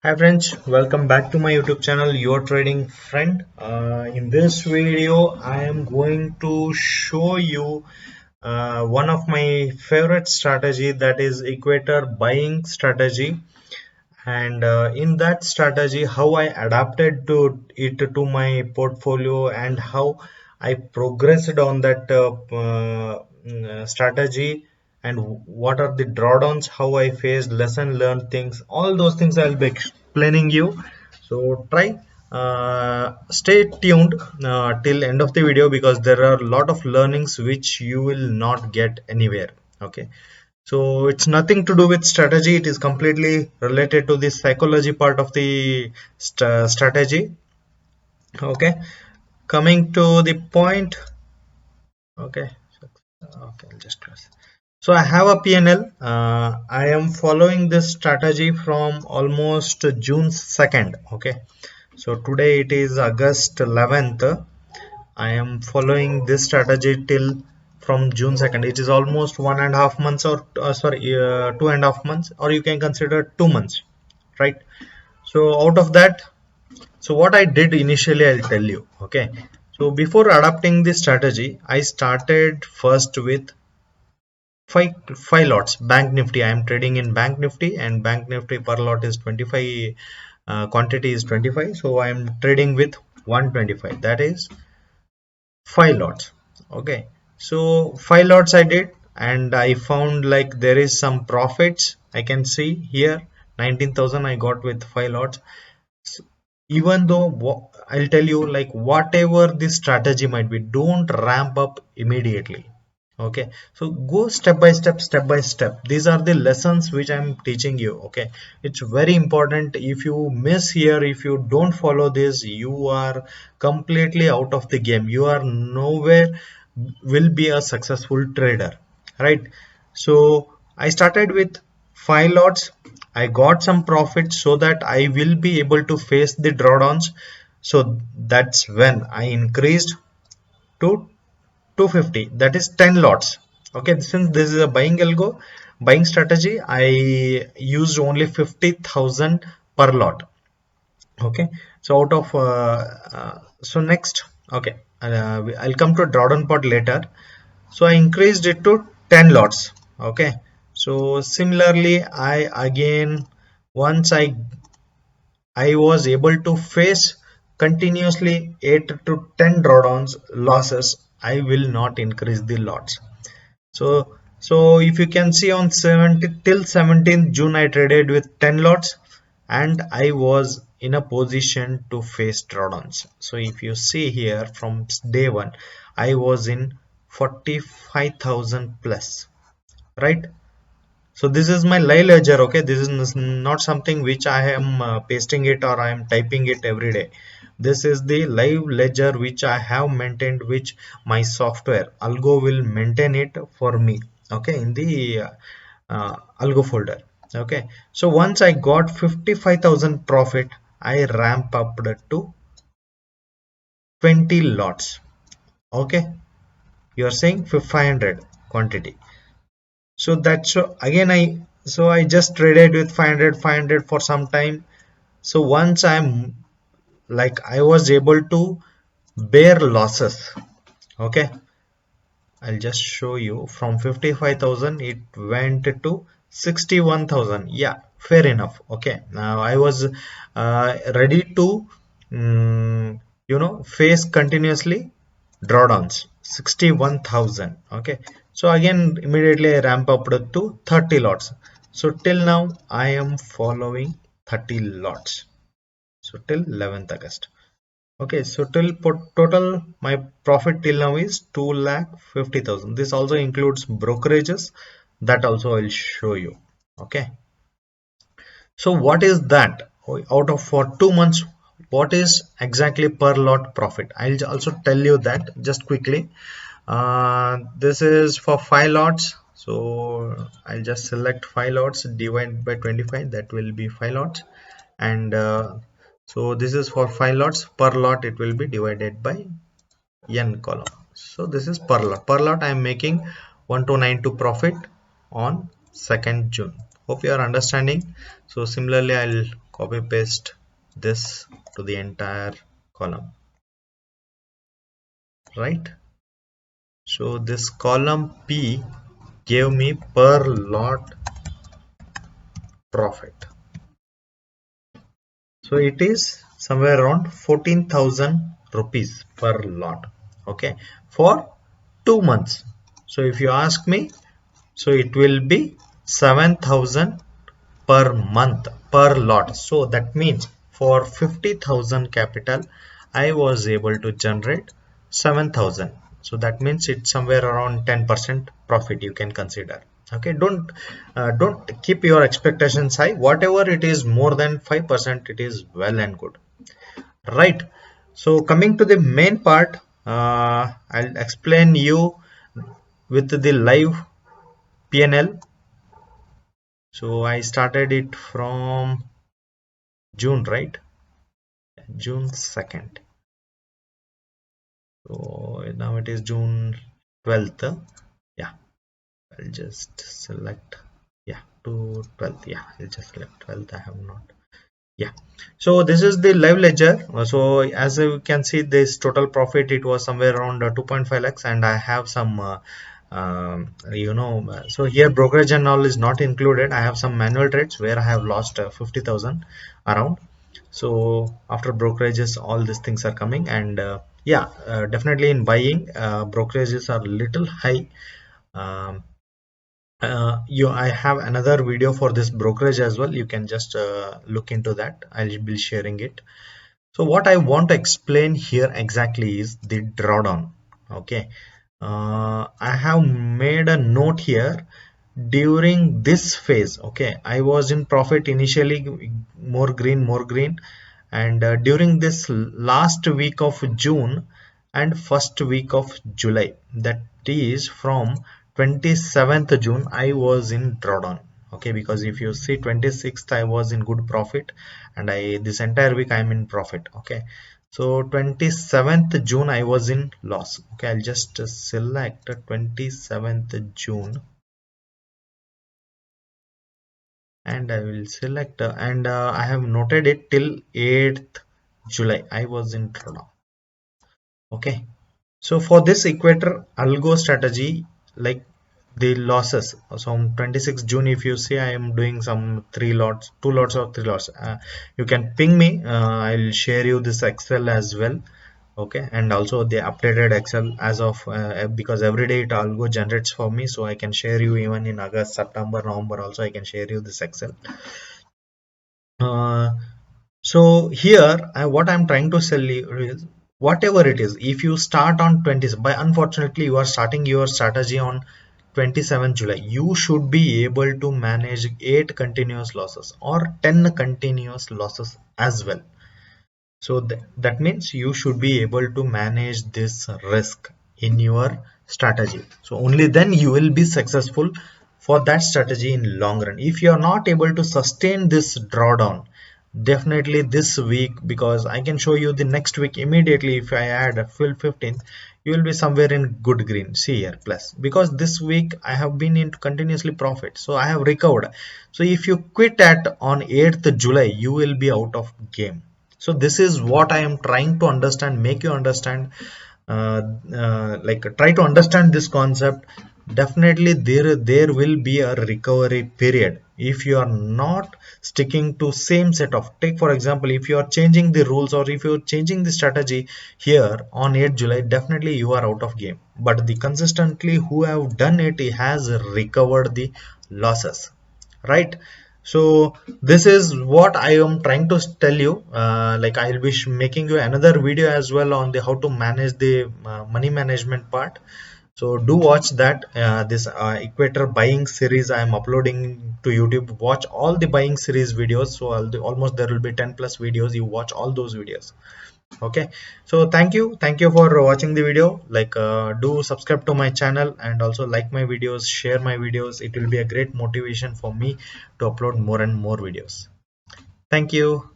Hi friends, welcome back to my YouTube channel, Your Trading Friend. In this video, I am going to show you one of my favorite strategy, that is Equator buying strategy. And in that strategy, how I adapted to it to my portfolio and how I progressed on that strategy, and what are the drawdowns, how I faced lesson learned things, all those things I'll be explaining you. So try stay tuned till end of the video, because there are a lot of learnings which you will not get anywhere. Okay, so it's nothing to do with strategy, it is completely related to the psychology part of the strategy. Okay, coming to the point. Okay, okay, I'll just close. So I have a PNL. I am following this strategy from almost June 2nd. Okay, so today it is August 11th. I am following this strategy till from June 2nd. It is almost 1.5 months, or sorry, 2.5 months, or you can consider 2 months, right? So out of that, so what I did initially, I'll tell you. Okay, so before adapting this strategy, I started first with five lots. Bank Nifty, I am trading in Bank Nifty, and Bank Nifty per lot is 25, quantity is 25, so I am trading with 125, that is 5 lots. Okay, so 5 lots I did, and I found like there is some profits. I can see here 19,000 I got with 5 lots. Even though I'll tell you, like, whatever this strategy might be, don't ramp up immediately. Okay, so go step by step. These are the lessons which I'm teaching you. Okay, it's very important. If you miss here, if you don't follow this, you are completely out of the game. You are nowhere will be a successful trader, right? So I started with 5 lots. I got some profit so that I will be able to face the drawdowns. So that's when I increased to 250, that is 10 lots. Okay, since this is a buying algo, buying strategy, I used only 50,000 per lot. Okay, so out of so next, okay, I'll come to drawdown part later. So I increased it to 10 lots. Okay, so similarly, I again, once I was able to face continuously 8 to 10 drawdowns losses, I will not increase the lots. So if you can see, on 17 till 17th June I traded with 10 lots, and I was in a position to face drawdowns. So if you see here, from day one I was in 45,000 plus, right? So this is my live ledger. Okay, this is not something which I am pasting it or I am typing it every day. This is the live ledger which I have maintained, which my software Algo will maintain it for me. Okay, in the Algo folder. Okay, so once I got 55,000 profit, I ramp up to 20 lots. Okay, you are saying 500 quantity. So that's, so again, I just traded with 500 for some time. So once I'm like, I was able to bear losses. Okay, I'll just show you, from 55,000 it went to 61,000. Yeah, fair enough. Okay, now I was ready to face continuously drawdowns. 61,000. Okay, so again immediately I ramp up to 30 lots. So till now I am following 30 lots, so till 11th August. Okay, so total my profit till now is 2,50,000. This also includes brokerages, that also I'll show you. Okay, so what is that? Out of, for 2 months, what is exactly per lot profit? I'll also tell you that just quickly. This is for 5 lots. So I'll just select 5 lots, divide by 25, that will be 5 lots. And so this is for 5 lots. Per lot it will be divided by n column. So this is per lot. Per lot I am making 1292 profit on 2nd June. Hope you are understanding. So similarly I'll copy paste this to the entire column, right? So this column P gave me per lot profit. So it is somewhere around 14,000 rupees per lot, okay, for 2 months. So if you ask me, so it will be 7,000 per month per lot. So that means for 50,000 capital I was able to generate 7,000. So that means it's somewhere around 10% profit you can consider. Okay, don't keep your expectations high. Whatever it is more than 5%, it is well and good, right? So coming to the main part, I'll explain you with the live PNL. So I started it from June, right? June 2nd. So now it is June 12th. Yeah, I'll just select, yeah, to 12th. Yeah, I'll just select 12th. I have not. Yeah, so this is the live ledger. So as you can see, this total profit, it was somewhere around 2.5 lakhs, and I have some so here brokerage and all is not included. I have some manual trades where I have lost 50,000 around. So after brokerages, all these things are coming, and yeah, definitely in buying, brokerages are little high. um, I have another video for this brokerage as well. You can just look into that. I'll be sharing it. So what I want to explain here exactly is the drawdown. Okay, I have made a note here. During this phase, okay, I was in profit initially, more green, and during this last week of June and first week of July, that is from 27th June, I was in drawdown. Okay, because if you see 26th I was in good profit, and I this entire week I'm in profit. Okay, so 27th June I was in loss. Okay, I'll just select 27th June, and I will select and I have noted it till 8th July I was in drawdown. Okay, so for this Equator Algo strategy, like the losses, so on 26th June, if you see I am doing some 3 lots, 2 lots or 3 lots, you can ping me. I'll share you this Excel as well. Okay, and also the updated Excel as of because every day it Algo generates for me, so I can share you even in August, September, November also I can share you this Excel. Uh, so here what I'm trying to sell you is, whatever it is, if you start on 20, by unfortunately you are starting your strategy on 27 July, you should be able to manage 8 continuous losses or 10 continuous losses as well. So that means you should be able to manage this risk in your strategy. So only then you will be successful for that strategy in long run. If you are not able to sustain this drawdown, definitely this week, because I can show you the next week immediately. If I add a full 15th, you will be somewhere in good green. See here, plus, because this week I have been into continuously profit, so I have recovered. So if you quit at on 8th July, you will be out of game. So this is what I am trying to understand, make you understand, like try to understand this concept. Definitely there will be a recovery period if you are not sticking to same set of, take for example, if you are changing the rules or if you are changing the strategy here on 8th July, definitely you are out of game. But the consistently who have done it, he has recovered the losses, right? So this is what I am trying to tell you. Like I'll be making you another video as well on the how to manage the money management part. So do watch that. This Equator buying series I am uploading to YouTube. Watch all the buying series videos. So almost there will be 10 plus videos. You watch all those videos. Okay, so thank you for watching the video. Like do subscribe to my channel and also like my videos, share my videos. It will be a great motivation for me to upload more and more videos. Thank you.